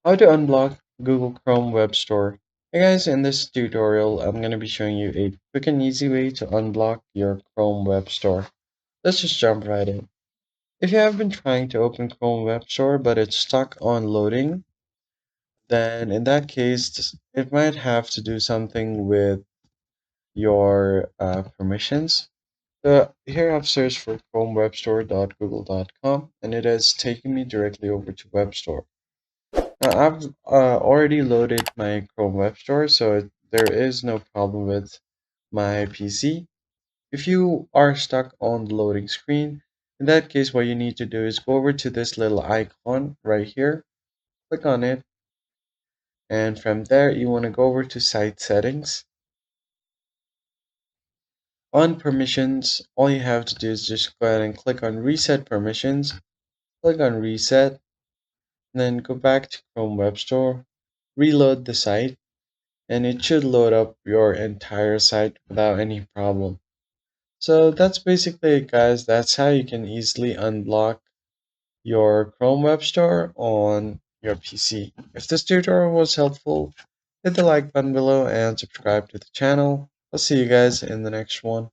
How to unblock Google Chrome Web Store. Hey guys, in this tutorial, I'm going to be showing you a quick and easy way to unblock your Chrome Web Store. Let's just jump right in. If you have been trying to open Chrome Web Store but it's stuck on loading, then in that case, it might have to do something with your permissions. Here I've searched for chromewebstore.google.com and it has taken me directly over to Web Store. Now, I've already loaded my Chrome Web Store, so there is no problem with my PC. If you are stuck on the loading screen, in that case, what you need to do is go over to this little icon right here, click on it, and from there, you want to go over to Site Settings. On Permissions, all you have to do is just go ahead and click on Reset Permissions, click on Reset, and then go back to Chrome Web Store, reload the site and it should load up your entire site without any problem. So that's basically it, guys. That's how you can easily unblock your Chrome Web Store on your PC. If this tutorial was helpful, hit the like button below and subscribe to the channel. I'll see you guys in the next one.